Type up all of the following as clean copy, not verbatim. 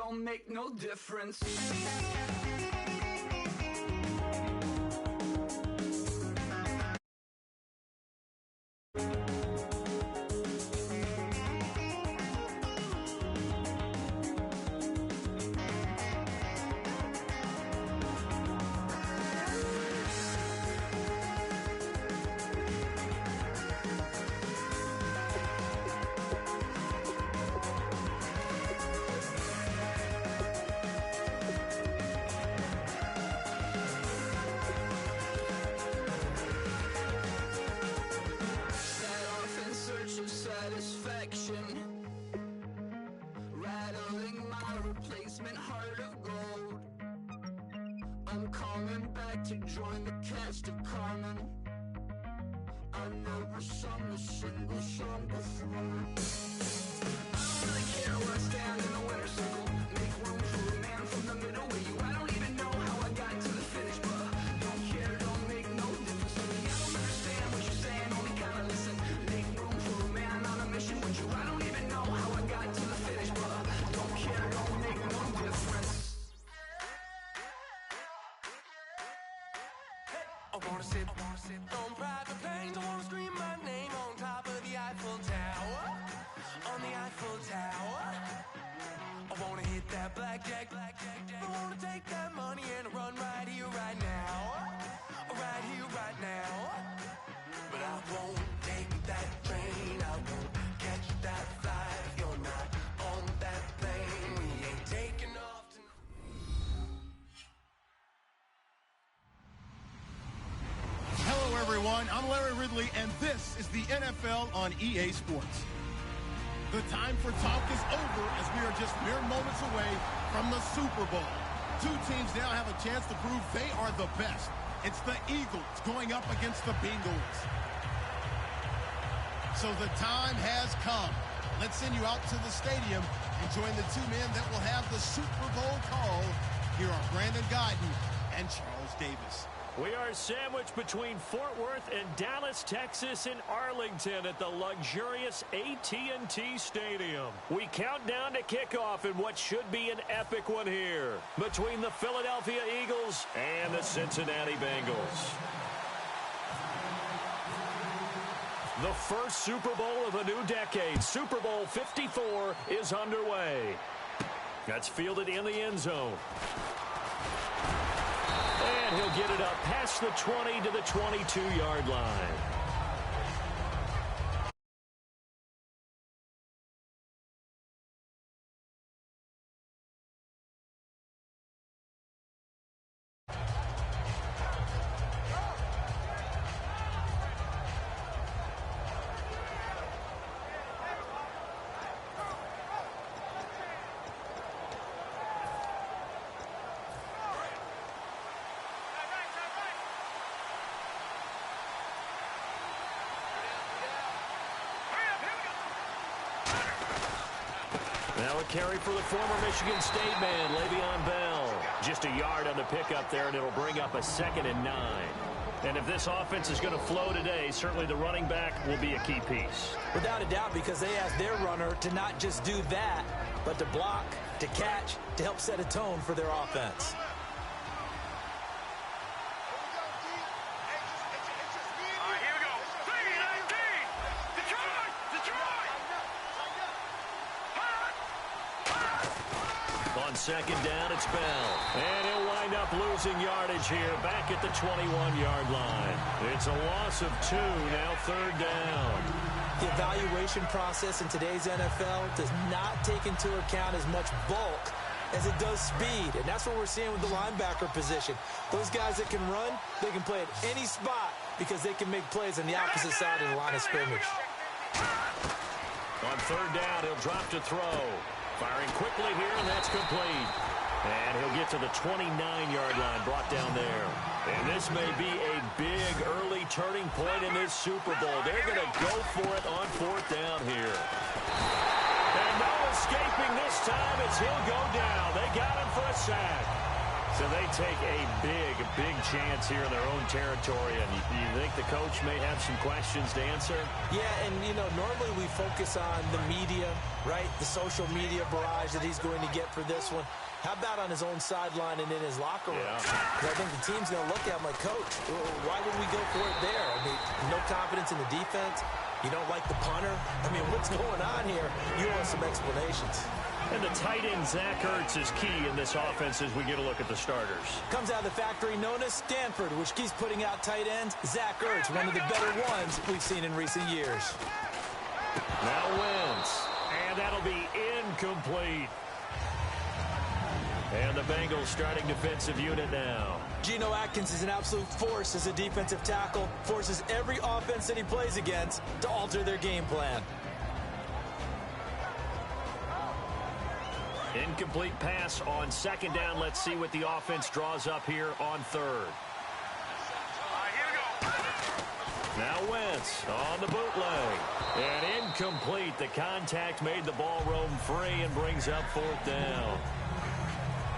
don't make no difference. Rattling my replacement heart of gold. I'm coming back to join the cast of Carmen. I never sung a single song before. I don't really care where I stand in the winner's circle. Make room for a man from the middle with you. I don't even know how I got to the finish, but don't care, don't make no difference to me. I don't understand what you're saying, only kinda listen. Make room for a man on a mission with you. I don't even know how I got to the finish, but don't care, don't make no difference. I wanna sit on private planes. I wanna scream my name on top of the Eiffel Tower. On the Eiffel Tower. I wanna hit that blackjack. I wanna take that money and run right here, right now. Right here, right now. But I won't take that train. I won't catch that flight. If you're not on that plane, we ain't taking off tonight. Hello, everyone. I'm Larry Ridley, and this is the NFL on EA Sports. The time for talk is over as we are just mere moments away from the Super Bowl. Two teams now have a chance to prove they are the best. It's the Eagles going up against the Bengals. So the time has come. Let's send you out to the stadium and join the two men that will have the Super Bowl call. Here are Brandon Guyton and Charles Davis. We are sandwiched between Fort Worth and Dallas, Texas, and Arlington at the luxurious AT&T Stadium. We count down to kickoff in what should be an epic one here between the Philadelphia Eagles and the Cincinnati Bengals. The first Super Bowl of a new decade, Super Bowl 54, is underway. That's fielded in the end zone. And he'll get it up past the 20 to the 22-yard line. Now a carry for the former Michigan State man, Le'Veon Bell. Just a yard on the pickup there, and it'll bring up a 2nd and 9. And if this offense is going to flow today, certainly the running back will be a key piece. Without a doubt, because they asked their runner to not just do that, but to block, to catch, to help set a tone for their offense. On 2nd down, it's Bell. And he'll wind up losing yardage here back at the 21-yard line. It's a loss of 2, now 3rd down. The evaluation process in today's NFL does not take into account as much bulk as it does speed. And that's what we're seeing with the linebacker position. Those guys that can run, they can play at any spot because they can make plays on the opposite side of the line of scrimmage. On 3rd down, he'll drop to throw. Firing quickly here, and that's complete. And he'll get to the 29-yard line, brought down there. And this may be a big early turning point in this Super Bowl. They're going to go for it on 4th down here. And no escaping this time as he'll go down. They got him for a sack. So they take a big chance here in their own territory, and you think the coach may have some questions to answer? Yeah, and, normally we focus on the media, right? The social media barrage that he's going to get for this one. How about on his own sideline and in his locker room? Because I think the team's going to look at him like, Coach, why would we go for it there? I mean, no confidence in the defense. You don't like the punter? I mean, what's going on here? You want some explanations. And the tight end, Zach Ertz, is key in this offense as we get a look at the starters. Comes out of the factory known as Stanford, which keeps putting out tight ends. Zach Ertz, one of the better ones we've seen in recent years. Now Wentz, and that'll be incomplete. And the Bengals starting defensive unit now. Geno Atkins is an absolute force as a defensive tackle. Forces every offense that he plays against to alter their game plan. Incomplete pass on second down. Let's see what the offense draws up here on third. Now Wentz on the bootleg. And incomplete. The contact made the ball roam free and brings up fourth down.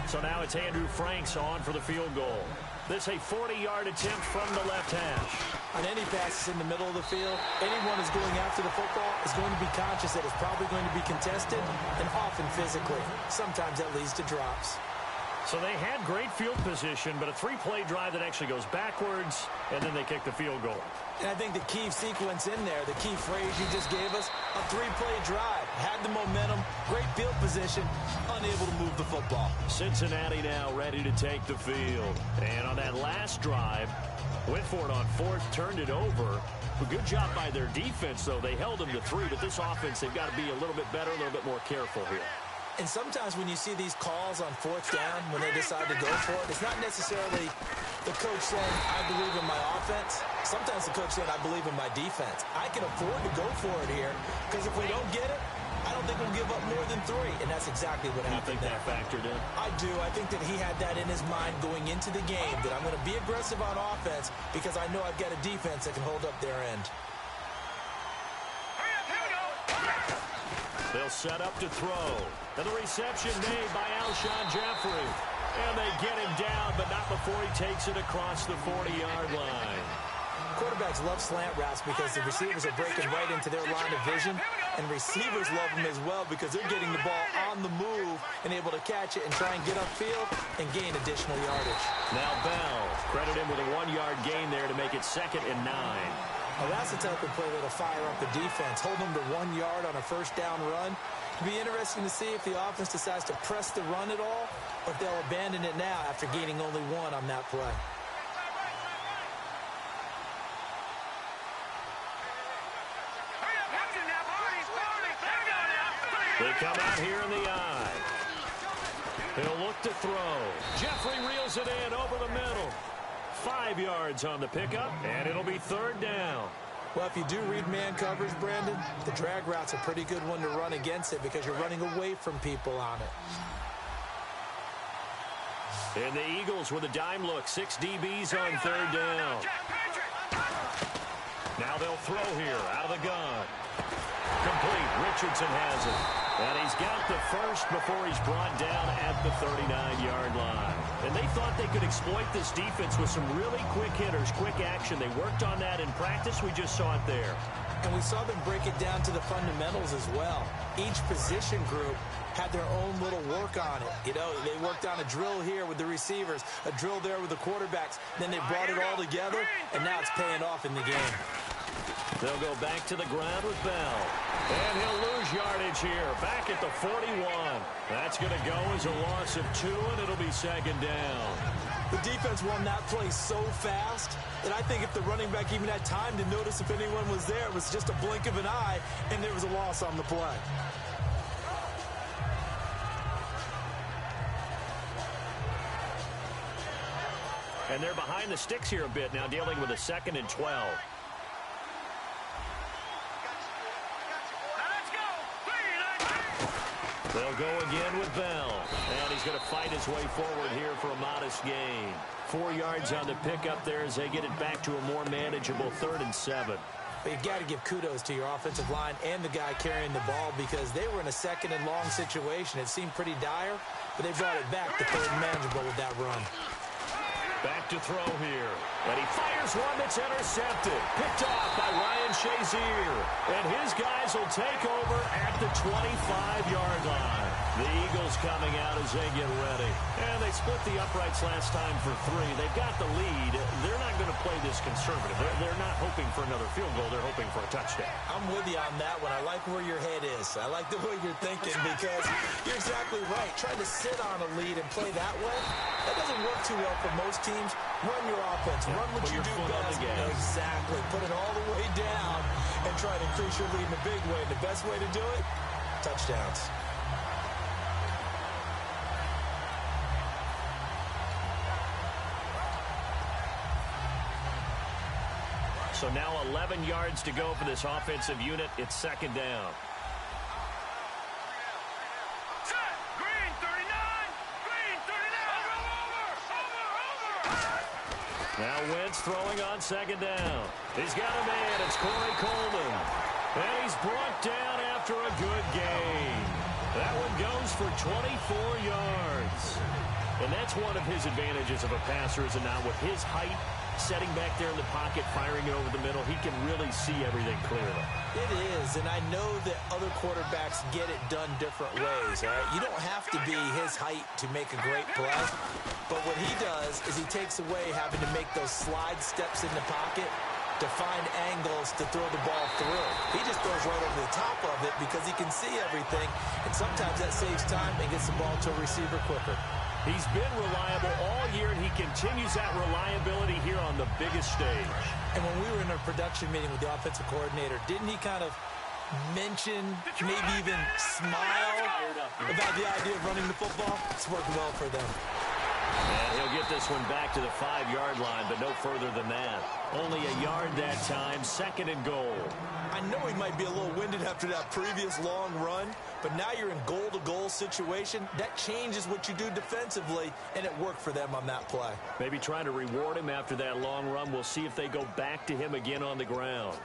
So now it's Andrew Franks on for the field goal. This a 40-yard attempt from the left hash. On any passes in the middle of the field, anyone who's going after the football is going to be conscious that it's probably going to be contested and often physically. Sometimes that leads to drops. So they had great field position, but a three-play drive that actually goes backwards, and then they kick the field goal. And I think the key sequence in there, the key phrase you just gave us, a three-play drive. Had the momentum, great field position, unable to move the football. Cincinnati now ready to take the field. And on that last drive, went for it on fourth, turned it over. A good job by their defense, though. They held them to 3, but this offense, they've got to be a little bit better, a little bit more careful here. And sometimes when you see these calls on fourth down, when they decide to go for it, it's not necessarily the coach saying, I believe in my offense. Sometimes the coach saying, I believe in my defense. I can afford to go for it here because if we don't get it, I don't think we'll give up more than 3. And that's exactly what happened. You think that factored in? I do. I think that he had that in his mind going into the game, that I'm going to be aggressive on offense because I know I've got a defense that can hold up their end. They'll set up to throw. And the reception made by Alshon Jeffrey. And they get him down, but not before he takes it across the 40-yard line. Quarterbacks love slant routes because the receivers are breaking right into their line of vision. And receivers love them as well because they're getting the ball on the move and able to catch it and try and get upfield and gain additional yardage. Now Bell, credit him with a 1-yard gain there to make it 2nd and 9. Now that's the type of play that'll fire up the defense. Hold them to 1 yard on a first down run. It'll be interesting to see if the offense decides to press the run at all or if they'll abandon it now after gaining only 1 on that play. They come out here in the eye. He'll look to throw. Jeffrey reels it in over the middle. 5 yards on the pickup, and it'll be 3rd down. Well, if you do read man coverage, Brandon, the drag route's a pretty good one to run against it because you're running away from people on it. And the Eagles with a dime look. 6 DBs on 3rd down. Now they'll throw here out of the gun. Complete. Richardson has it. And he's got the first before he's brought down at the 39-yard line. And they thought they could exploit this defense with some really quick hitters, quick action. They worked on that in practice. We just saw it there. And we saw them break it down to the fundamentals as well. Each position group had their own little work on it. You know, they worked on a drill here with the receivers, a drill there with the quarterbacks. Then they brought it all together, and now it's paying off in the game. They'll go back to the ground with Bell. And he'll lose yardage here. Back at the 41. That's going to go as a loss of 2, and it'll be 2nd down. The defense won that play so fast that I think if the running back even had time to notice if anyone was there, it was just a blink of an eye, and there was a loss on the play. And they're behind the sticks here a bit now, dealing with a 2nd and 12. They'll go again with Bell. And he's going to fight his way forward here for a modest gain. 4 yards on the pickup there as they get it back to a more manageable 3rd and 7. But you've got to give kudos to your offensive line and the guy carrying the ball because they were in a second and long situation. It seemed pretty dire, but they brought it back to third and manageable with that run. Back to throw here. And he fires one that's intercepted. Picked off by Ryan Shazier. And his guys will take over at the 25-yard line. The Eagles coming out as they get ready. And they split the uprights last time for 3. They've got the lead. They're not going to play this conservative. They're not hoping for another field goal. They're hoping for a touchdown. I'm with you on that one. I like where your head is. I like the way you're thinking because you're exactly right. Trying to sit on a lead and play that way, that doesn't work too well for most teams. Run your offense. Run what you do best. Exactly. Put it all the way down and try to increase your lead in a big way. And the best way to do it, touchdowns. So now 11 yards to go for this offensive unit. It's second down. Set. Green 39. Green 39. Over. Now Wentz throwing on second down. He's got a man. It's Corey Coleman. And he's brought down after a good gain. That one goes for 24 yards. And that's one of his advantages of a passer, is it not? With his height, setting back there in the pocket, firing it over the middle, he can really see everything clearly. It is, and I know that other quarterbacks get it done different ways, all right? You don't have to be his height to make a great play, but what he does is he takes away having to make those slide steps in the pocket to find angles to throw the ball through. He just throws right over the top of it because he can see everything, and sometimes that saves time and gets the ball to a receiver quicker. He's been reliable all year, and he continues that reliability here on the biggest stage. And when we were in a production meeting with the offensive coordinator, didn't he kind of mention, maybe even smile about the idea of running the football? It's worked well for them. And he'll get this one back to the 5-yard line, but no further than that. Only a yard that time, second and goal. I know he might be a little winded after that previous long run, but now you're in goal-to-goal situation. That changes what you do defensively, and it worked for them on that play. Maybe trying to reward him after that long run. We'll see if they go back to him again on the ground.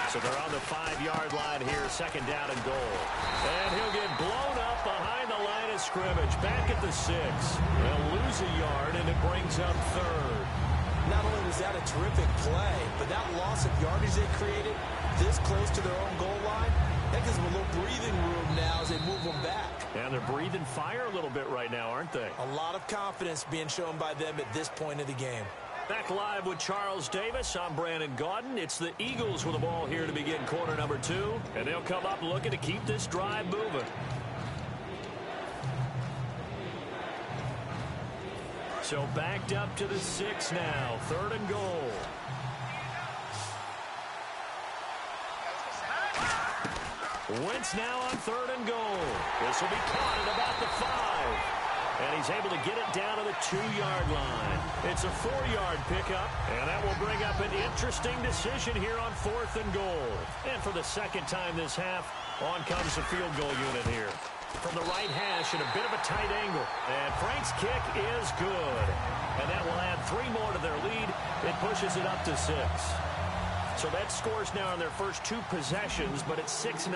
So they're on the 5-yard line here, second down and goal. And he'll get blown up behind the line of scrimmage. Back at the 6. They'll lose a yard, and it brings up third. Not only was that a terrific play, but that loss of yardage they created this close to their own goal line, that gives them a little breathing room now as they move them back. And they're breathing fire a little bit right now, aren't they? A lot of confidence being shown by them at this point of the game. Back live with Charles Davis. I'm Brandon Gaudin. It's the Eagles with the ball here to begin quarter number 2. And they'll come up looking to keep this drive moving. So backed up to the 6 now. Third and goal. Wentz now on third and goal. This will be caught at about the 5. And he's able to get it down to the 2-yard line. It's a 4-yard pickup, and that will bring up an interesting decision here on 4th and goal. And for the second time this half, on comes the field goal unit here. From the right hash and a bit of a tight angle. And Frank's kick is good. And that will add 3 more to their lead. It pushes it up to 6. So that scores now on their first 2 possessions, but it's 6-0.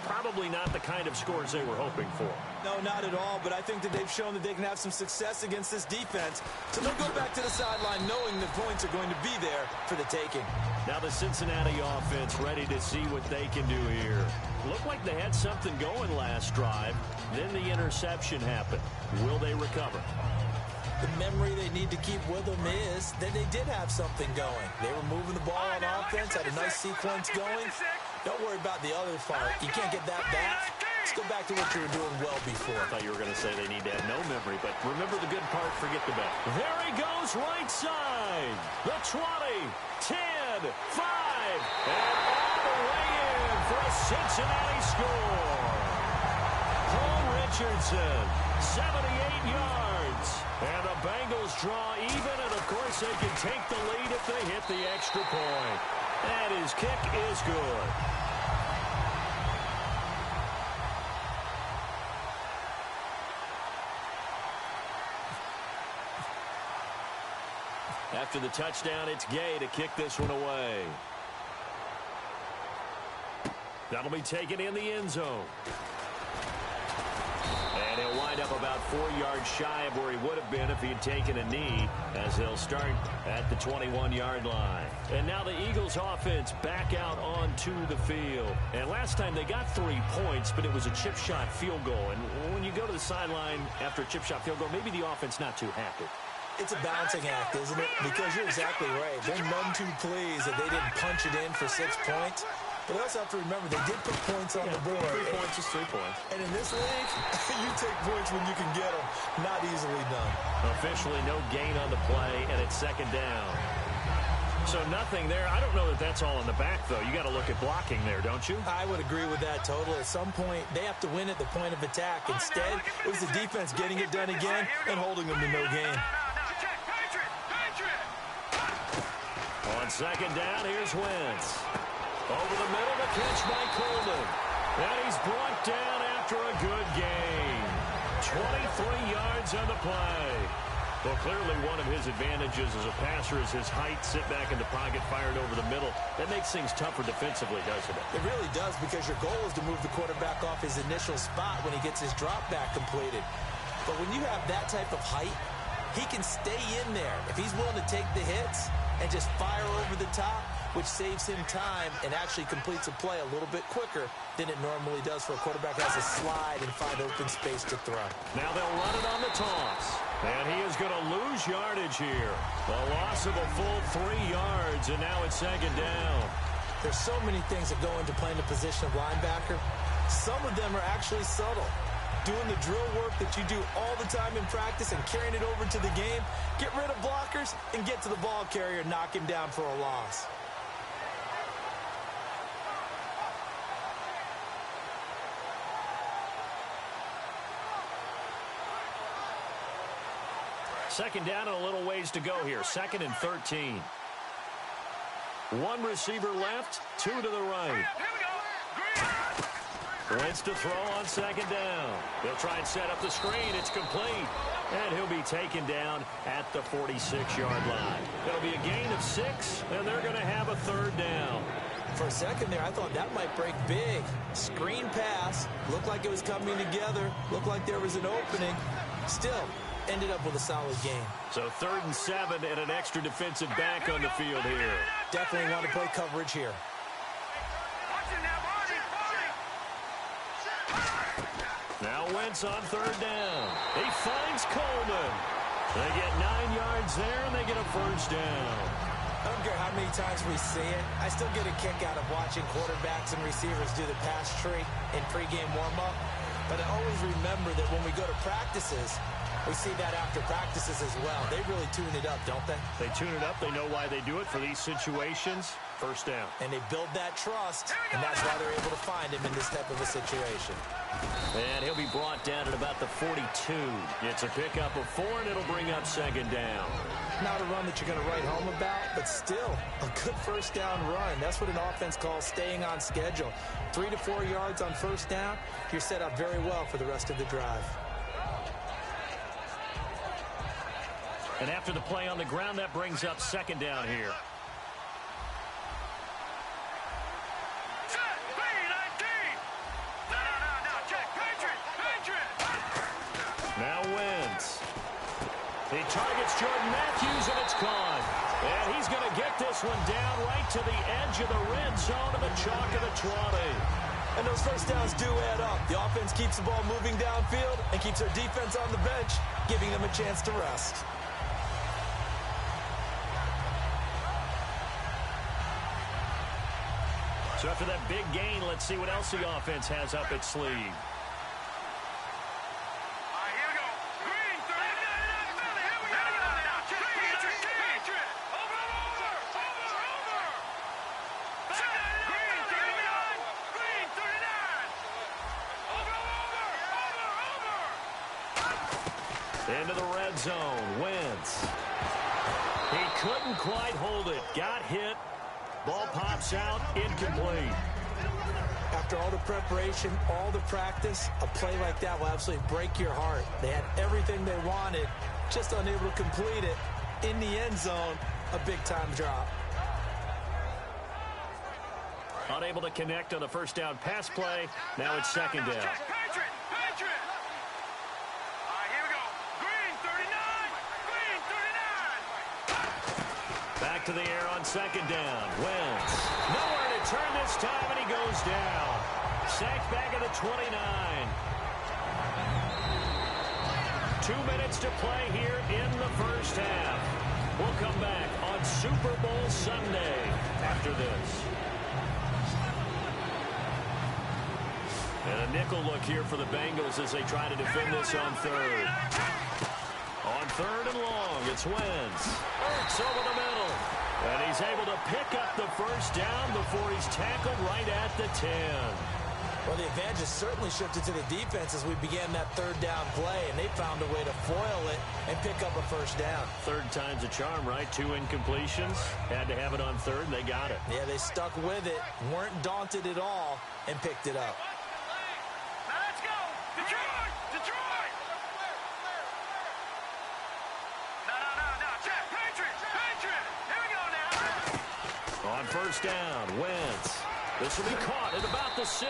Probably not the kind of scores they were hoping for. No, not at all, but I think that they've shown that they can have some success against this defense. So they'll go back to the sideline knowing the points are going to be there for the taking. Now the Cincinnati offense ready to see what they can do here. Looked like they had something going last drive. Then the interception happened. Will they recover? The memory they need to keep with them is that they did have something going. They were moving the ball on offense, had a nice sequence going. Don't worry about the other part. You can't get that back. Let's go back to what you were doing well before. I thought you were going to say they need to have no memory, but remember the good part, forget the bad. There he goes, right side. The 20, 10, 5, and all the way in for a Cincinnati score. Paul Richardson, 78 yards. And the Bengals draw even, and of course they can take the lead if they hit the extra point. And his kick is good. after the touchdown, it's Gay to kick this one away. That'll be taken in the end zone. And he'll wind up about 4 yards shy of where he would have been if he had taken a knee, as they'll start at the 21-yard line. And now the Eagles offense back out onto the field. And last time they got 3 points, but it was a chip shot field goal. And when you go to the sideline after a chip shot field goal, maybe the offense not too happy. It's a balancing act, isn't it? Because you're exactly right. They're none too pleased that they didn't punch it in for 6 points. But they also have to remember, they did put points on the board. 3 points is 3 points. And in this league, you take points when you can get them. Not easily done. Officially no gain on the play, and it's second down. So nothing there. I don't know that that's all in the back, though. You got to look at blocking there, don't you? I would agree with that totally. At some point, they have to win at the point of attack. Instead, it was the defense getting it done again and holding them to no gain. On second down, here's Wentz. Over the middle, the catch by Coleman. And he's brought down after a good gain. 23 yards on the play. Well, clearly one of his advantages as a passer is his height. Sit back in the pocket, fired over the middle. That makes things tougher defensively, doesn't it? It really does, because your goal is to move the quarterback off his initial spot when he gets his drop back completed. But when you have that type of height, he can stay in there if he's willing to take the hits and just fire over the top, which saves him time and actually completes a play a little bit quicker than it normally does for a quarterback who has to slide and find open space to throw. Now they'll run it on the toss. And he is going to lose yardage here. A loss of a full 3 yards, and now it's second down. There's so many things that go into playing the position of linebacker. Some of them are actually subtle. Doing the drill work that you do all the time in practice and carrying it over to the game. Get rid of blockers and get to the ball carrier and knock him down for a loss. Second down and a little ways to go here. 2nd and 13. 1 receiver left, 2 to the right. Wentz to throw on second down. They'll try and set up the screen. It's complete. And he'll be taken down at the 46-yard line. It'll be a gain of 6, and they're going to have a 3rd down. For a second there, I thought that might break big. Screen pass. Looked like it was coming together. Looked like there was an opening. Still, ended up with a solid game. So 3rd and 7 and an extra defensive back on the field here. Definitely want to play coverage here. Now Wentz on 3rd down. He finds Coleman. They get 9 yards there, and they get a 1st down. I don't care how many times we see it. I still get a kick out of watching quarterbacks and receivers do the pass tree in pregame warm-up. But I always remember that when we go to practices, we see that after practices as well. They really tune it up, don't they? They tune it up. They know why they do it for these situations. 1st down. And they build that trust, and that's why they're able to find him in this type of a situation. And he'll be brought down at about the 42. It's a pickup of 4, and it'll bring up 2nd down. Not a run that you're going to write home about, but still a good 1st down run. That's what an offense calls staying on schedule. 3 to 4 yards on 1st down, you're set up very well for the rest of the drive. And after the play on the ground, that brings up 2nd down here. Now Wentz. He targets Jordan Matthews, and it's gone. And he's going to get this one down right to the edge of the red zone of the chalk of the 20. And those 1st downs do add up. The offense keeps the ball moving downfield and keeps their defense on the bench, giving them a chance to rest. So after that big gain, let's see what else the offense has up its sleeve. Into the red zone, Wentz. He couldn't quite hold it. Got hit. Ball pops out, incomplete. After all the preparation, all the practice, a play like that will absolutely break your heart. They had everything they wanted, just unable to complete it in the end zone, a big-time drop. Unable to connect on the first down pass play. Now it's second down. Patriot! Patriot! All right, here we go. Green, 39! Green, 39! Back to the air on second down. Wentz. Nowhere to turn this time, and he goes down. Sacked back at the 29. 2 minutes to play here in the first half. We'll come back on Super Bowl Sunday after this. And a nickel look here for the Bengals as they try to defend this on third. On third and long, it's Wentz. Ertz over the middle. And he's able to pick up the first down before he's tackled right at the 10. Well, the advantage has certainly shifted to the defense as we began that third down play, and they found a way to foil it and pick up a first down. Third time's a charm, right? 2 incompletions. Had to have it on third, and they got it. Yeah, they stuck with it, weren't daunted at all, and picked it up. Now let's go! Detroit! Detroit! No. Check! Patriot! Patriot! Here we go now! On first down, Wentz. This will be caught at about the 6.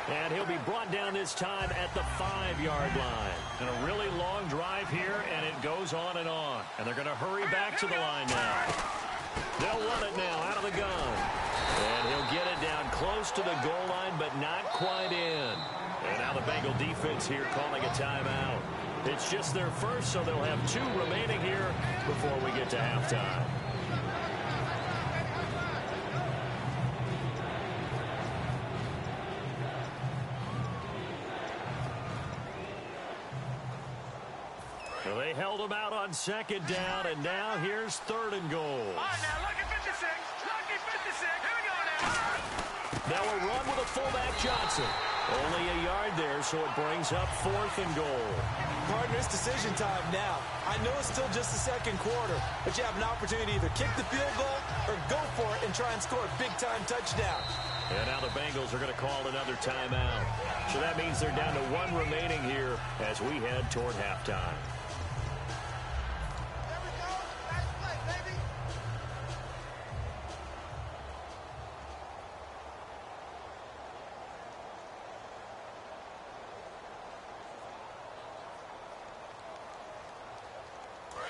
And he'll be brought down this time at the 5-yard line. And a really long drive here, and it goes on and on. And they're going to hurry back to the line now. They'll run it now out of the gun. And he'll get it down close to the goal line, but not quite in. And now the Bengal defense here calling a timeout. It's just their first, so they'll have 2 remaining here before we get to halftime. They held him out on second down, and now here's third and goal. All right, now, lucky 56. Lucky 56. Here we go now. Now a run with a fullback Johnson. Only a yard there, so it brings up 4th and goal. Partner, it's decision time now. I know it's still just the second quarter, but you have an opportunity to either kick the field goal or go for it and try and score a big-time touchdown. And now the Bengals are going to call another timeout. So that means they're down to 1 remaining here as we head toward halftime.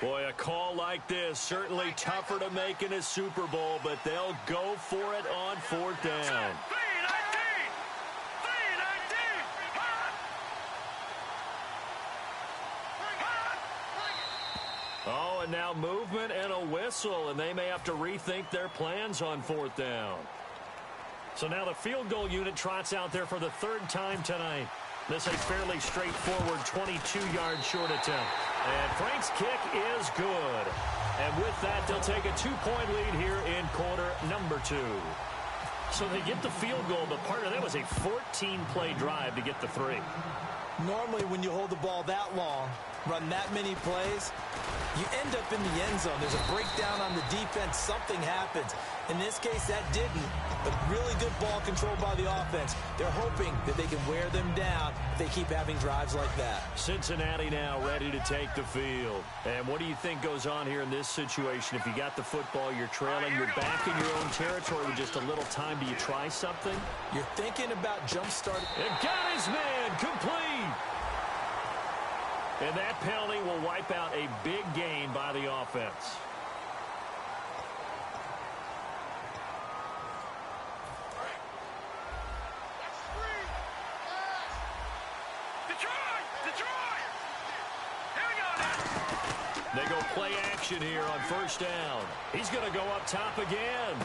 Boy, a call like this, certainly tougher to make in a Super Bowl, but they'll go for it on 4th down. 3-19. Oh, and now movement and a whistle, and they may have to rethink their plans on 4th down. So now the field goal unit trots out there for the 3rd time tonight. This is a fairly straightforward 22-yard short attempt. And Frank's kick is good. And with that, they'll take a 2-point lead here in quarter number 2. So they get the field goal, but partner, that was a 14-play drive to get the 3. Normally, when you hold the ball that long, run that many plays, you end up in the end zone. There's a breakdown on the defense. Something happens. In this case, that didn't. But really good ball control by the offense. They're hoping that they can wear them down if they keep having drives like that. Cincinnati now ready to take the field. And what do you think goes on here in this situation? If you got the football, you're trailing, you're back in your own territory with just a little time. Do you try something? You're thinking about jump start. And got his man complete. And that penalty will wipe out a big gain by the offense. They go play action here on first down. He's going to go up top again.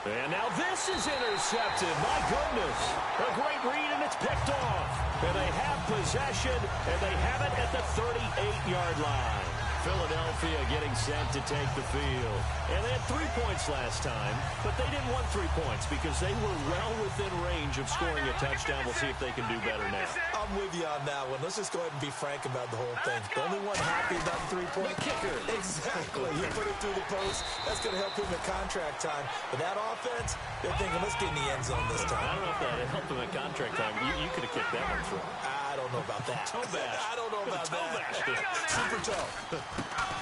And now this is intercepted. My goodness. A great read, and it's picked off. And they have possession, and they have it at the 38-yard line. Philadelphia getting set to take the field. And they had 3 points last time, but they didn't want 3 points because they were well within range of scoring a touchdown. We'll see if they can do better now. I'm with you on that one. Let's just go ahead and be frank about the whole thing. The only one happy about the 3-point kicker. Exactly. He put it through the post. That's going to help him at contract time. But that offense, they're thinking, let's get in the end zone this time. I don't know if that helped him at contract time. You could have kicked that one through. I don't know about that. Toe bash. I don't know about toe that. Bash. Super toe.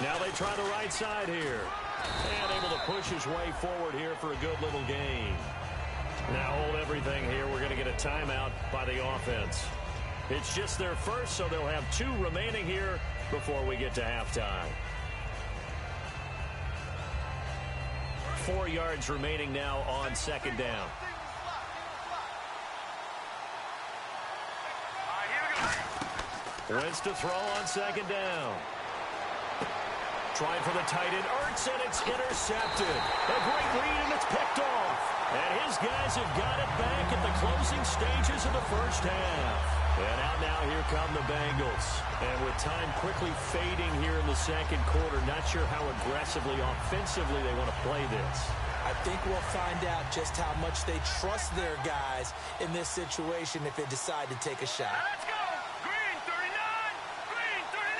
Now they try the right side here. And able to push his way forward here for a good little gain. Now hold everything here. We're going to get a timeout by the offense. It's just their first, so they'll have 2 remaining here before we get to halftime. 4 yards remaining now on second down. Wentz to throw on second down. Trying for the tight end, Ertz, and it's intercepted. A great read, and it's picked off. And his guys have got it back at the closing stages of the first half. And out now, here come the Bengals. And with time quickly fading here in the second quarter, not sure how aggressively, offensively they want to play this. I think we'll find out just how much they trust their guys in this situation if they decide to take a shot. Let's go! Green 39! Green 39!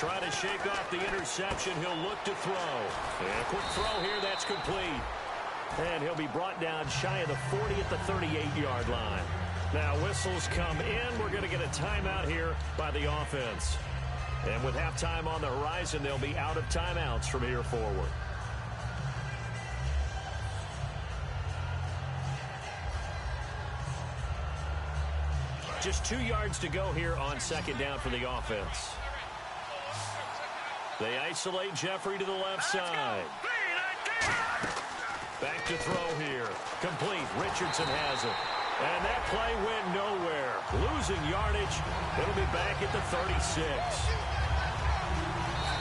Trying to shake off the interception. He'll look to throw. And a quick throw here. That's complete. And he'll be brought down shy of the 40 at the 38-yard line. Now whistles come in. We're going to get a timeout here by the offense. And with halftime on the horizon, they'll be out of timeouts from here forward. Just 2 yards to go here on second down for the offense. They isolate Jeffrey to the left side. Back to throw here. Complete. Richardson has it. And that play went nowhere. Losing yardage. It'll be back at the 36.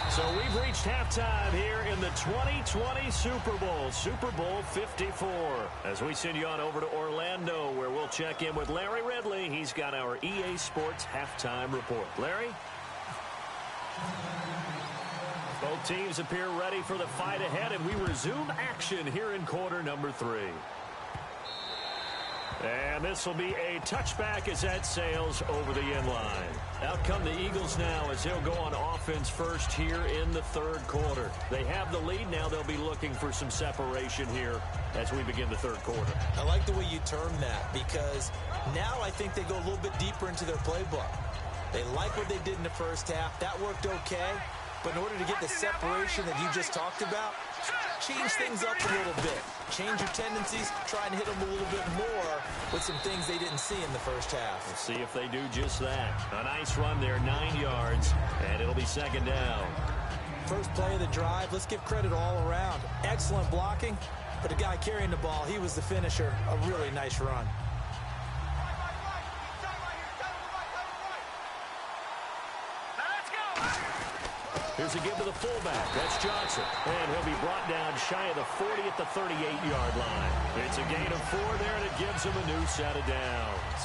So we've reached halftime here in the 2020 Super Bowl. Super Bowl 54. As we send you on over to Orlando, where we'll check in with Larry Ridley. He's got our EA Sports halftime report. Larry? Both teams appear ready for the fight ahead, and we resume action here in quarter number 3. And this will be a touchback as that sails over the end line. Out come the Eagles now as they'll go on offense first here in the third quarter. They have the lead. Now they'll be looking for some separation here as we begin the third quarter. I like the way you term that because now I think they go a little bit deeper into their playbook. They like what they did in the first half. That worked okay. But in order to get the separation that you just talked about, change things up a little bit. Change your tendencies, try and hit them a little bit more with some things they didn't see in the first half. Let's see if they do just that. A nice run there, 9 yards, and it'll be second down. First play of the drive, let's give credit all around. Excellent blocking, but the guy carrying the ball, he was the finisher. A really nice run. Here's a give to the fullback. That's Johnson. And he'll be brought down shy of the 40 at the 38-yard line. It's a gain of 4 there, and it gives him a new set of downs.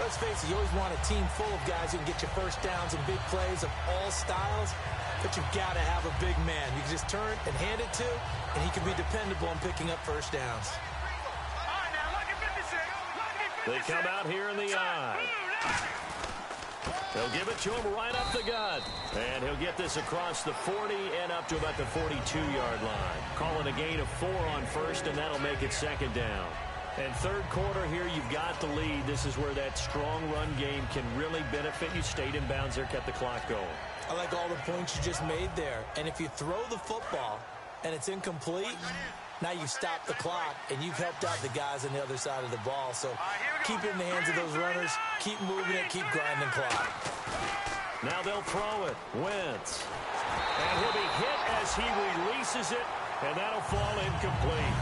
Let's face it, you always want a team full of guys who can get you first downs and big plays of all styles, but you've got to have a big man. You can just turn and hand it to, and he can be dependable in picking up first downs. They come out here in the eye. They'll give it to him right up the gut. And he'll get this across the 40 and up to about the 42-yard line. Calling a gain of 4 on first, and that'll make it second down. And third quarter here, you've got the lead. This is where that strong run game can really benefit you. Stayed in bounds there, kept the clock going. I like all the points you just made there. And if you throw the football and it's incomplete, now you've stopped the clock, and you've helped out the guys on the other side of the ball. So keep it in the hands of those runners. Keep moving it. Keep grinding clock. Now they'll throw it. Wentz. And he'll be hit as he releases it, and that'll fall incomplete.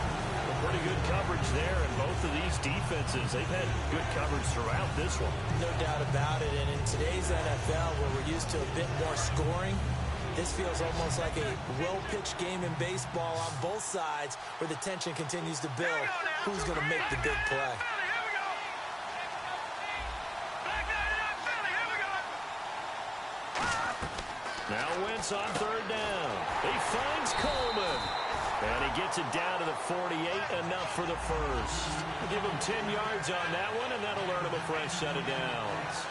Pretty good coverage there, and both of these defenses, they've had good coverage throughout this one. No doubt about it, and in today's NFL, where we're used to a bit more scoring, this feels almost like a well-pitched game in baseball on both sides where the tension continues to build. Who's going to make the big play? Now Wentz on third down. He finds Coleman. And he gets it down to the 48, enough for the first. Give him 10 yards on that one, and that'll earn him a fresh set of downs.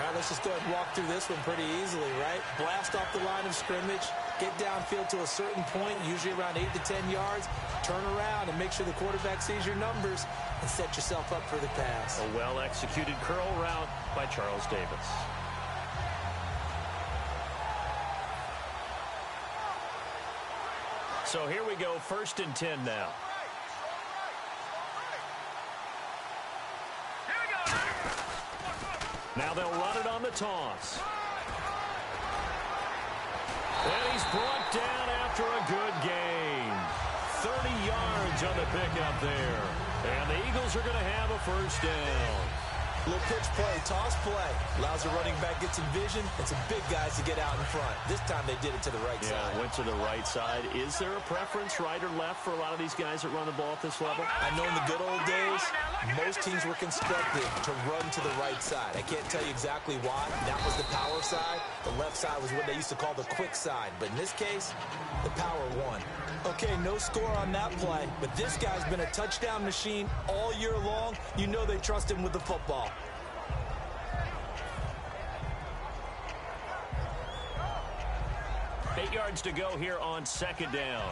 All right, let's just go ahead and walk through this one pretty easily, right? Blast off the line of scrimmage, get downfield to a certain point, usually around 8 to 10 yards, turn around and make sure the quarterback sees your numbers and set yourself up for the pass. A well-executed curl route by Charles Davis. So here we go, 1st and 10 now. Now they'll run it on the toss. And he's brought down after a good gain. 30 yards on the pickup there. And the Eagles are going to have a 1st down. Little pitch play, toss play. Allows the running back to get some vision and some big guys to get out in front. This time they did it to the right side. Went to the right side. Is there a preference, right or left, for a lot of these guys that run the ball at this level? I know in the good old days, most teams were constructed to run to the right side. I can't tell you exactly why. That was the power side. The left side was what they used to call the quick side. But in this case, the power won. Okay, no score on that play, but this guy's been a touchdown machine all year long. You know they trust him with the football. 8 yards to go here on 2nd down.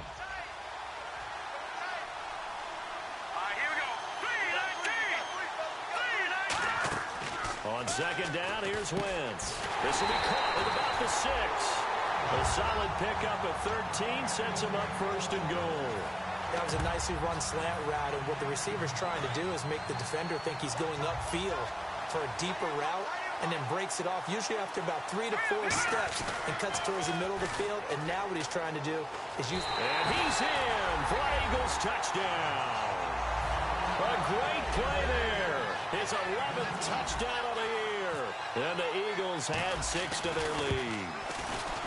On 2nd down, here's Wentz. This will be caught at about the 6. A solid pickup at 13 sets him up 1st and goal. That was a nicely run slant route, and what the receiver's trying to do is make the defender think he's going upfield for a deeper route, and then breaks it off, usually after about 3 to 4 steps, and cuts towards the middle of the field. And now what he's trying to do is use... And he's in for an Eagles touchdown. A great play there. His 11th touchdown of the year. And the Eagles add 6 to their lead.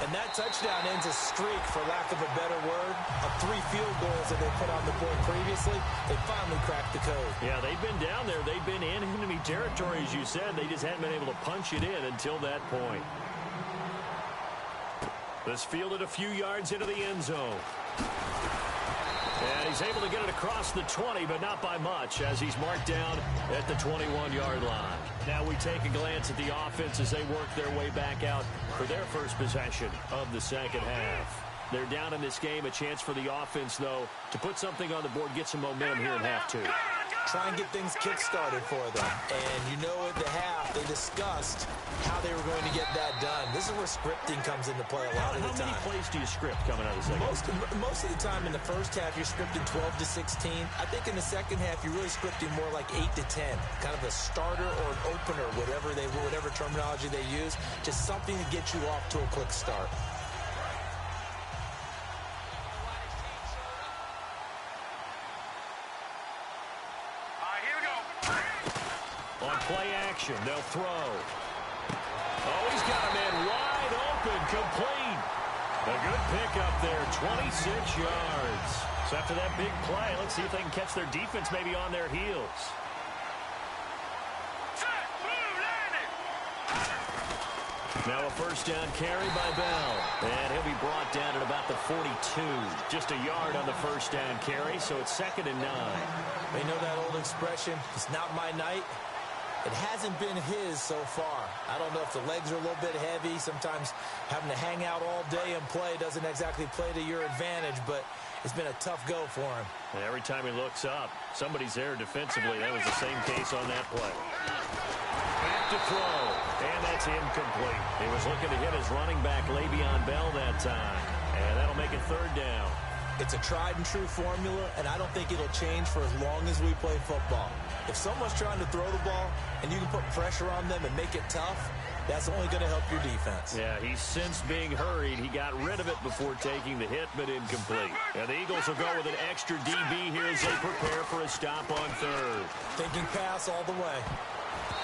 And that touchdown ends a streak, for lack of a better word, of 3 field goals that they put on the board previously. They finally cracked the code. Yeah, they've been down there. They've been in enemy territory, as you said. They just hadn't been able to punch it in until that point. This fielded a few yards into the end zone. And he's able to get it across the 20, but not by much, as he's marked down at the 21-yard line. Now we take a glance at the offense as they work their way back out for their first possession of the 2nd half. They're down in this game. A chance for the offense, though, to put something on the board, get some momentum here in half 2. Try and get things kick-started for them. And you know at the half, they discussed how they were going to get that done. This is where scripting comes into play a lot of the time. How many plays do you script coming out of the second? Most of the time in the first half, you're scripting 12 to 16. I think in the second half, you're really scripting more like 8 to 10. Kind of a starter or an opener, whatever terminology they use. Just something to get you off to a quick start. Play action, they'll throw. Oh, he's got a man wide open, complete. A good pickup there, 26 yards. So after that big play, let's see if they can catch their defense maybe on their heels. Now a 1st down carry by Bell. And he'll be brought down at about the 42. Just a yard on the 1st down carry, so it's 2nd and 9. They know that old expression, it's not my night. It hasn't been his so far. I don't know if the legs are a little bit heavy. Sometimes having to hang out all day and play doesn't exactly play to your advantage, but it's been a tough go for him. And every time he looks up, somebody's there defensively. That was the same case on that play. Back to throw, and that's incomplete. He was looking to hit his running back, Le'Veon Bell, that time. And that'll make it 3rd down. It's a tried-and-true formula, and I don't think it'll change for as long as we play football. If someone's trying to throw the ball and you can put pressure on them and make it tough, that's only going to help your defense. Yeah, he's since being hurried. He got rid of it before taking the hit, but incomplete. And the Eagles will go with an extra DB here as they prepare for a stop on 3rd. Thinking pass all the way.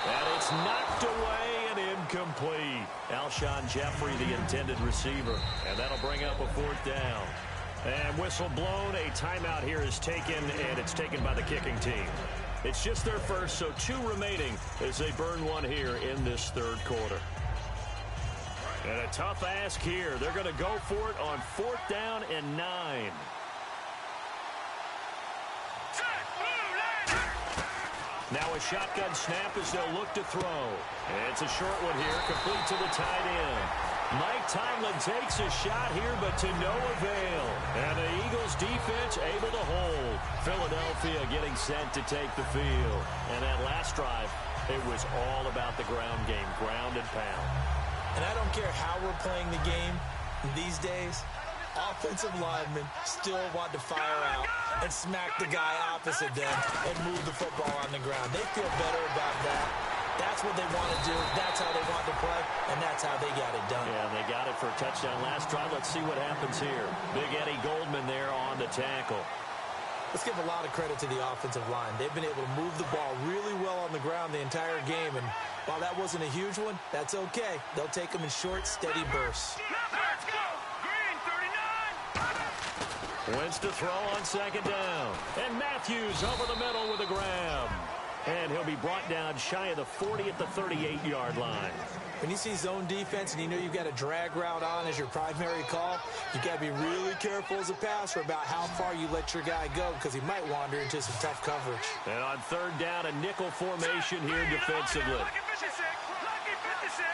And it's knocked away and incomplete. Alshon Jeffrey, the intended receiver. And that'll bring up a 4th down. And whistle blown. A timeout here is taken, and it's taken by the kicking team. It's just their first, so 2 remaining as they burn one here in this 3rd quarter. And a tough ask here. They're going to go for it on 4th down and 9. Now a shotgun snap as they'll look to throw. And it's a short one here, complete to the tight end. Mike Tomlin takes a shot here, but to no avail. And the Eagles defense able to hold. Philadelphia getting set to take the field. And that last drive, it was all about the ground game, ground and pound. And I don't care how we're playing the game these days, offensive linemen still want to fire out and smack the guy opposite them and move the football on the ground. They feel better about that. That's what they want to do. That's how they want to play, and that's how they got it done. Yeah, they got it for a touchdown last drive. Let's see what happens here. Big Eddie Goldman there on the tackle. Let's give a lot of credit to the offensive line. They've been able to move the ball really well on the ground the entire game, and while that wasn't a huge one, that's okay. They'll take them in short, steady bursts. Let's go! Green 39! Wentz to throw on second down. And Matthews over the middle with a grab. And he'll be brought down shy of the 40 at the 38-yard line. When you see zone defense and you know you've got a drag route on as your primary call, you've got to be really careful as a passer about how far you let your guy go because he might wander into some tough coverage. And on third down, a nickel formation here defensively. Lucky 56! Lucky 56!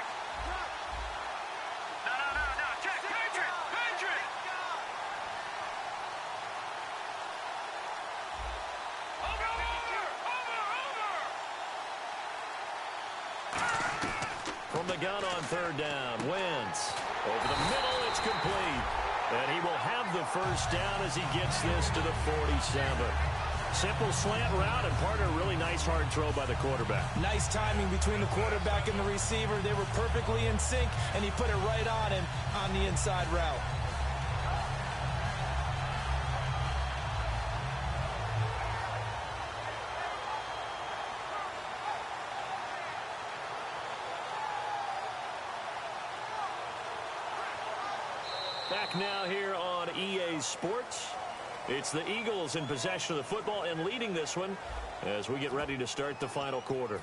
No. Check! Patriot! From the gun on third down, Wentz. Over the middle, it's complete. And he will have the first down as he gets this to the 47. Simple slant route and part of a really nice hard throw by the quarterback. Nice timing between the quarterback and the receiver. They were perfectly in sync, and he put it right on him on the inside route. Back now here on EA Sports. It's the Eagles in possession of the football and leading this one as we get ready to start the final quarter.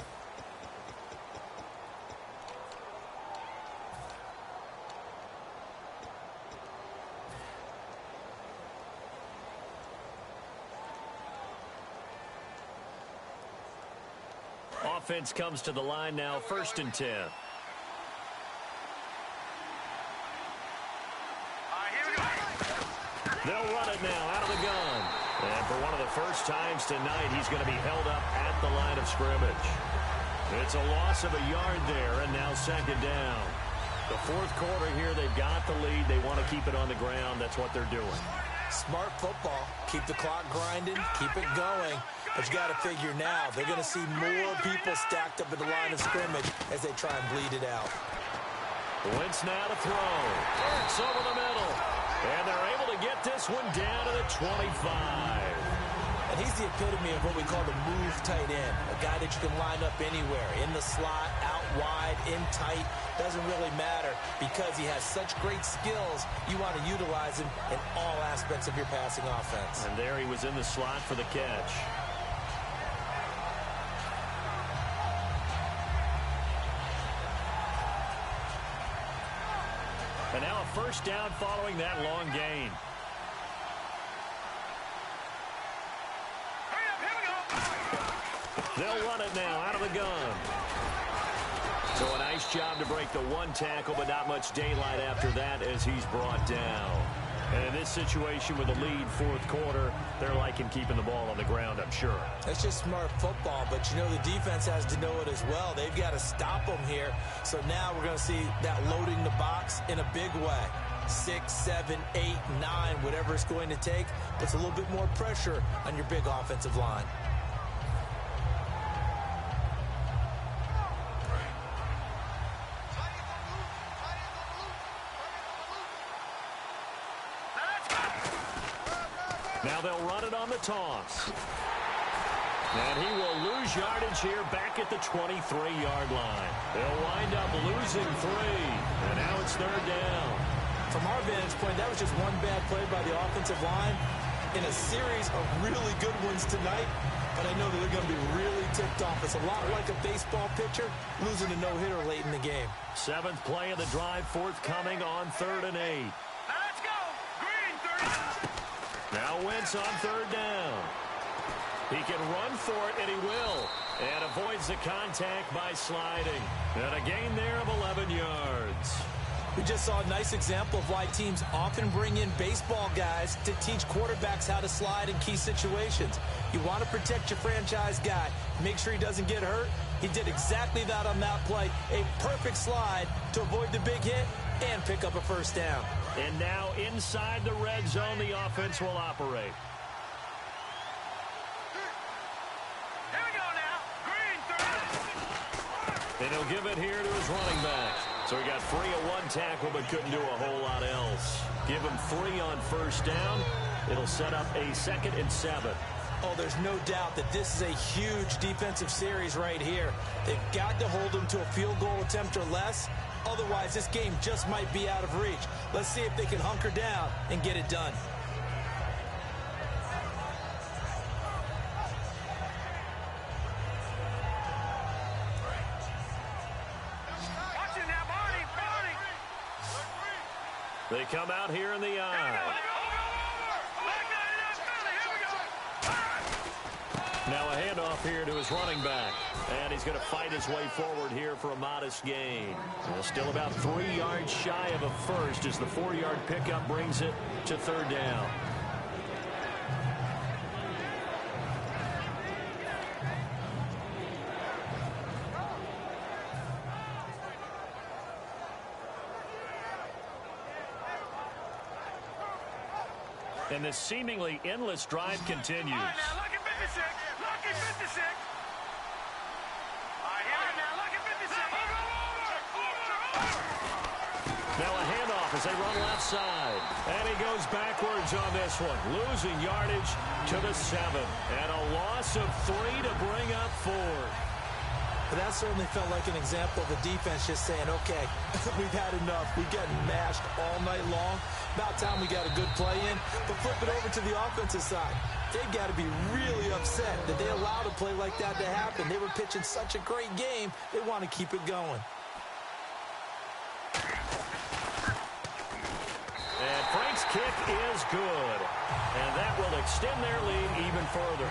Offense comes to the line now, 1st and 10. They'll run it now out of the gun. And for one of the first times tonight, he's going to be held up at the line of scrimmage. It's a loss of a yard there, and now second down. The fourth quarter here, they've got the lead. They want to keep it on the ground. That's what they're doing. Smart football. Keep the clock grinding. Keep it going. But you got to figure now, they're going to see more people stacked up at the line of scrimmage as they try and bleed it out. Wentz now to throw. It's over the middle. And they're able to get this one down to the 25. And he's the epitome of what we call the move tight end. A guy that you can line up anywhere. In the slot, out wide, in tight. Doesn't really matter because he has such great skills. You want to utilize him in all aspects of your passing offense. And there he was in the slot for the catch. And now a first down following that long gain. They'll run it now out of the gun. So a nice job to break the one tackle, but not much daylight after that as he's brought down. And in this situation with the lead fourth quarter, they're liking keeping the ball on the ground, I'm sure. That's just smart football, but you know the defense has to know it as well. They've got to stop them here. So now we're going to see that loading the box in a big way. 6, 7, 8, 9, whatever it's going to take, puts a little bit more pressure on your big offensive line. Now they'll run it on the toss. And he will lose yardage here back at the 23-yard line. They'll wind up losing 3. And now it's third down. From our vantage point, that was just one bad play by the offensive line in a series of really good ones tonight. But I know that they're going to be really ticked off. It's a lot like a baseball pitcher losing a no-hitter late in the game. 7th play of the drive, forthcoming on 3rd and 8. Let's go! Green 30! Now Wentz on third down. He can run for it, and he will. And avoids the contact by sliding. And a gain there of 11 yards. We just saw a nice example of why teams often bring in baseball guys to teach quarterbacks how to slide in key situations. You want to protect your franchise guy. Make sure he doesn't get hurt. He did exactly that on that play. A perfect slide to avoid the big hit and pick up a first down. And now inside the red zone, the offense will operate. Here we go now. Green, 30. And he'll give it here to his running back. So he got 3 on 1 tackle, but couldn't do a whole lot else. Give him 3 on first down. It'll set up a 2nd and 7. Oh, there's no doubt that this is a huge defensive series right here. They've got to hold them to a field goal attempt or less. Otherwise, this game just might be out of reach. Let's see if they can hunker down and get it done. Watch it now, Barney. They come out here in the eye. Now a handoff here to his running back. And he's going to fight his way forward here for a modest gain. Still about 3 yards shy of a first as the 4-yard pickup brings it to 3rd down. And this seemingly endless drive continues. All right, now, lucky 56. Lucky 56. All right, here we go. Lucky 56. Now a handoff as they run left side. And he goes backwards on this one. Losing yardage to the 7. And a loss of 3 to bring up 4. But that certainly felt like an example of the defense just saying, okay, we've had enough. We've gotten mashed all night long. About time we got a good play in. But flip it over to the offensive side. They've got to be really upset that they allowed a play like that to happen. They were pitching such a great game. They want to keep it going. And Frank's kick is good. And that will extend their lead even further.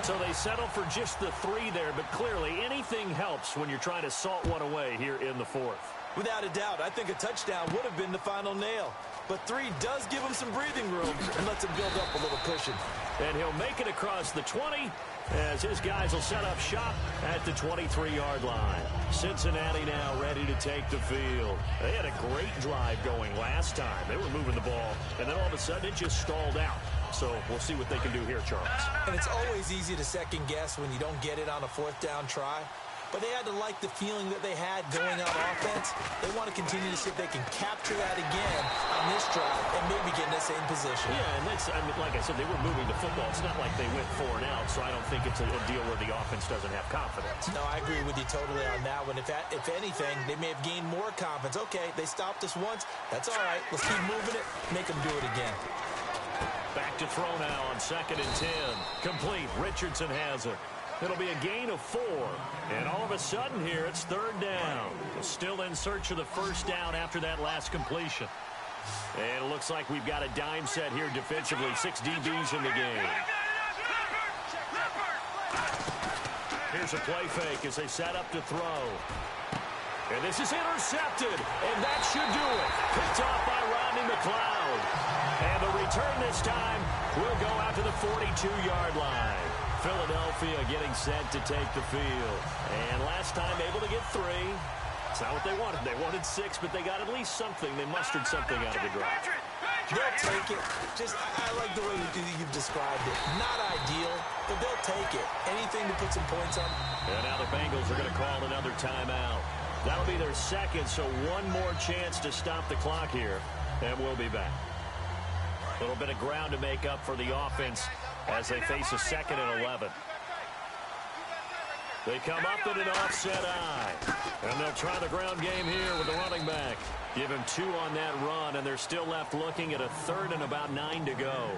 So they settle for just the 3 there, but clearly anything helps when you're trying to salt one away here in the 4th. Without a doubt, I think a touchdown would have been the final nail. But 3 does give him some breathing room and lets him build up a little cushion. And he'll make it across the 20 as his guys will set up shop at the 23-yard line. Cincinnati now ready to take the field. They had a great drive going last time. They were moving the ball, and then all of a sudden it just stalled out. So we'll see what they can do here, Charles. And it's always easy to second guess when you don't get it on a 4th down try. But they had to like the feeling that they had going on offense. They want to continue to see if they can capture that again on this drive and maybe get in the same position. Yeah, and that's, I mean, like I said, they were moving the football. It's not like they went 4 and out, so I don't think it's a deal where the offense doesn't have confidence. No, I agree with you totally on that one. If anything, they may have gained more confidence. Okay, they stopped us once. That's all right. Let's keep moving it. Make them do it again. Back to throw now on 2nd and 10. Complete. Richardson has it. It'll be a gain of 4. And all of a sudden here, it's 3rd down. Still in search of the first down after that last completion. And it looks like we've got a dime set here defensively. 6 DBs in the game. Here's a play fake as they set up to throw. And this is intercepted. And that should do it. Picked off by Rodney McLeod. And the return this time will go out to the 42-yard line. Philadelphia getting set to take the field. And last time able to get 3. It's not what they wanted. They wanted 6, but they got at least something. They mustered something out of the drive. They'll take it. I like the way you've described it. Not ideal, but they'll take it. Anything to put some points on. And now the Bengals are going to call another timeout. That'll be their 2nd, so one more chance to stop the clock here. And we'll be back. A little bit of ground to make up for the offense as they face a 2nd and 11. They come up in an offset eye. And they'll try the ground game here with the running back. Give him 2 on that run, and they're still left looking at a 3rd and about 9 to go.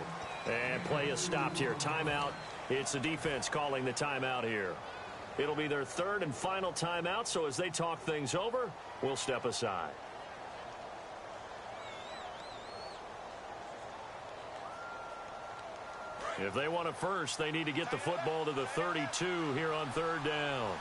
And play is stopped here. Timeout. It's the defense calling the timeout here. It'll be their 3rd and final timeout, so as they talk things over, we'll step aside. If they want it first, they need to get the football to the 32 here on 3rd down.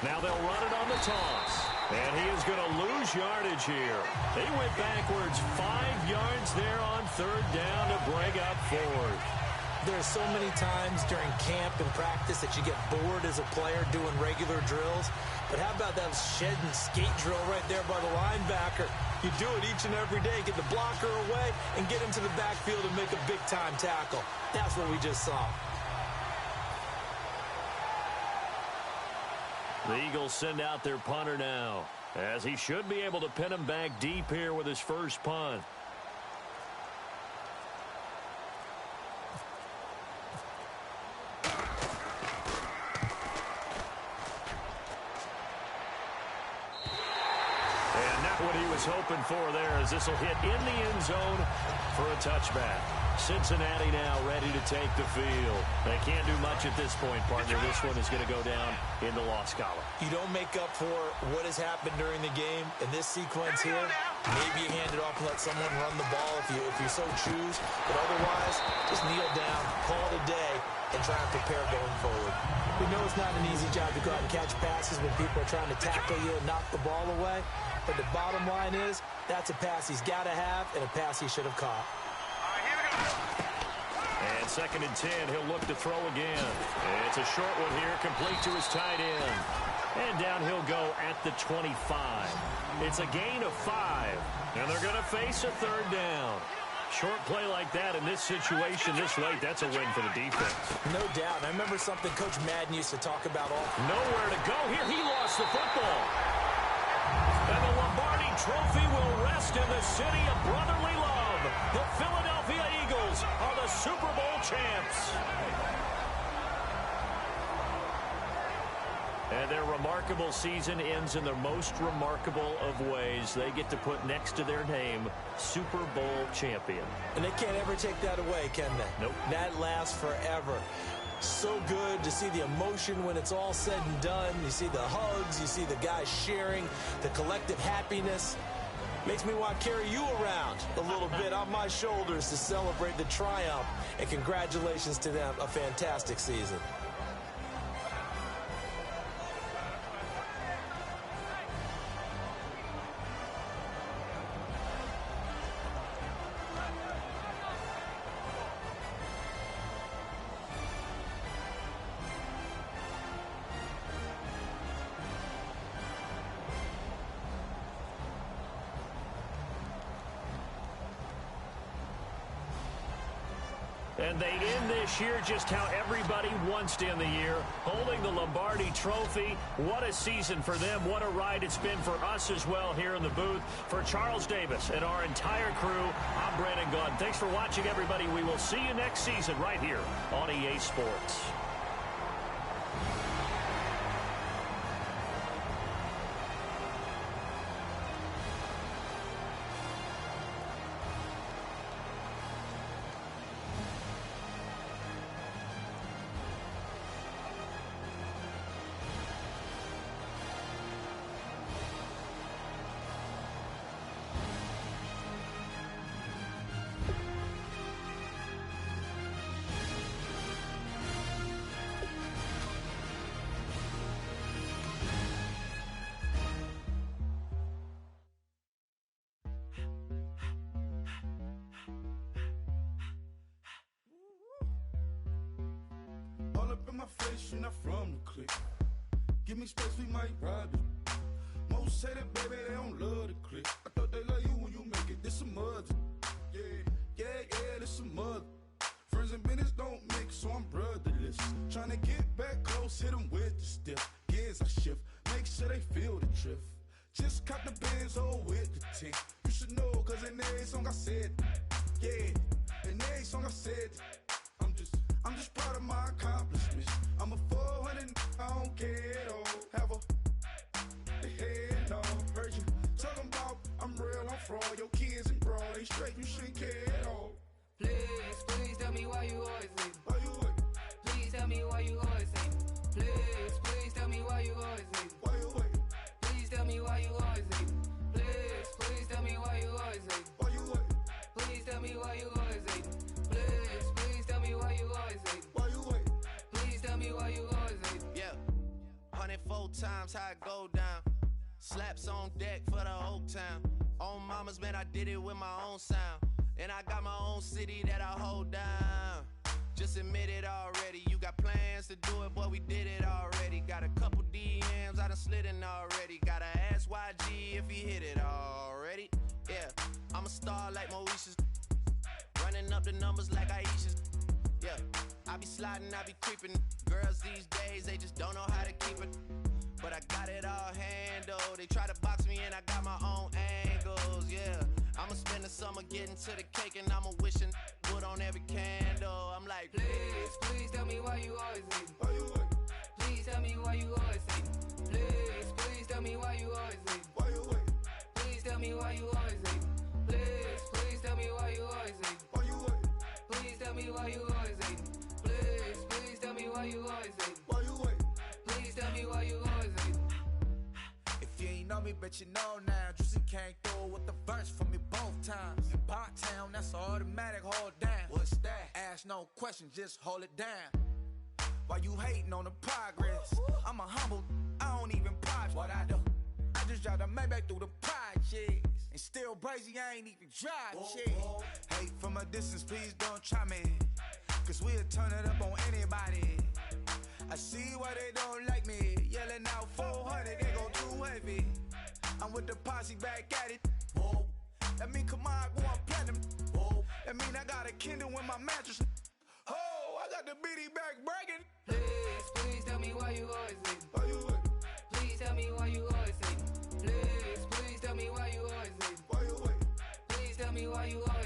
Now they'll run it on the toss. And he is going to lose yardage here. They went backwards 5 yards there on 3rd down to bring up 4th. There's so many times during camp and practice that you get bored as a player doing regular drills. But how about that shed and skate drill right there by the linebacker? You do it each and every day. Get the blocker away and get into the backfield and make a big-time tackle. That's what we just saw. The Eagles send out their punter now, as he should be able to pin him back deep here with his first punt. What he was hoping for there, as this will hit in the end zone for a touchback. Cincinnati now ready to take the field. They can't do much at this point, partner. This one is going to go down in the loss column. You don't make up for what has happened during the game in this sequence here. Maybe you hand it off and let someone run the ball if you so choose. But otherwise, just kneel down, call it a day, and try and prepare going forward. We know it's not an easy job to go out and catch passes when people are trying to tackle you and knock the ball away. But the bottom line is, that's a pass he's got to have and a pass he should have caught. And 2nd and 10, he'll look to throw again. It's a short one here, complete to his tight end. And down he'll go at the 25. It's a gain of 5, and they're going to face a 3rd down. Short play like that in this situation this late, that's a win for the defense. No doubt. I remember something Coach Madden used to talk about often. Nowhere to go here. He lost the football. And the Lombardi Trophy will rest in the city of brotherly love. The Philadelphia Eagles are the Super Bowl champs. And their remarkable season ends in the most remarkable of ways. They get to put next to their name, Super Bowl champion. And they can't ever take that away, can they? Nope. That lasts forever. So good to see the emotion when it's all said and done. You see the hugs, you see the guys sharing, the collective happiness. Makes me want to carry you around a little bit on my shoulders to celebrate the triumph. And congratulations to them, a fantastic season. And they end this year just how everybody wants to end the year, holding the Lombardi Trophy. What a season for them. What a ride it's been for us as well here in the booth. For Charles Davis and our entire crew, I'm Brandon Gaudin. Thanks for watching, everybody. We will see you next season right here on EA Sports. My face, you're not from the clique. Give me space, we might ride it. Most say that, baby, they don't love the clique. I thought they love you when you make it. This some mother. Yeah, this some mother. Friends and business don't mix, so I'm brotherless. Trying to get back close, hit them with the stiff. Gears I shift, make sure they feel the drift. Just caught the Benz, oh, with the tint. You should know, cause in every song I said, yeah, in every song I said, I'm just proud of my accomplishments. I'm a 400, I don't care at all. Have a head on. Heard you talking about I'm real, I'm fraud. Your kids and broad, they straight, you shouldn't care at all. Please tell me why you always leave. Why you wait? Please tell me why you always leave. Please tell me why you always leave. Why you wait? Please tell me why you always leave. Please tell me why you always leave. Why you wait? Please tell me why you always leave. Please tell me why you always leave. Why you wait? Please tell me why you always leave. Yeah, 104 times how it go down. Slaps on deck for the whole town. On mama's man, I did it with my own sound. And I got my own city that I hold down. Just admit it already. You got plans to do it, boy, we did it already. Got a couple DMs, I done slid in already. Gotta ask YG if he hit it already. Yeah, I'm a star like Moesha's. Running up the numbers like Aisha's. Yeah, I be sliding, I be creeping. Girls these days, they just don't know how to keep it. But I got it all handled. They try to box me and I got my own angles, yeah. I'ma spend the summer getting to the cake and I'ma wishing wood on every candle. I'm like, Please, please tell me why you always hating. Why you wait? Please tell me why you always hating. Please, please tell me why you always hating. Why you wait? Please tell me why you always hating. Please, please tell me why you always hating. Why you wait? Please tell me why you always hating. Please, please tell me why you always hating. Why you wait? Please tell me why you always hating. If you ain't know me, bet you know now. Juicy came through with the verse for me both times. In Pot Town, that's automatic, hold down. What's that? Ask no question, just hold it down. Why you hating on the progress? I'm a humble, I don't even pop what I do. I just drive the Maybach through the projects. And still brazy, I ain't even drive shit. Hate from a distance, please don't try me. Cause we'll turn it up on anybody. I see why they don't like me. Yelling out 400, they go too heavy. I'm with the posse back at it. Whoa. That mean come on, going platinum. Whoa. That mean I got a Kindle in my mattress. Oh, I got the BD back bragging. Please, please tell me why you always hating. Why you wait? Please tell me why you always hating. Please, please tell me why you always hating. Why you wait? Please tell me why you always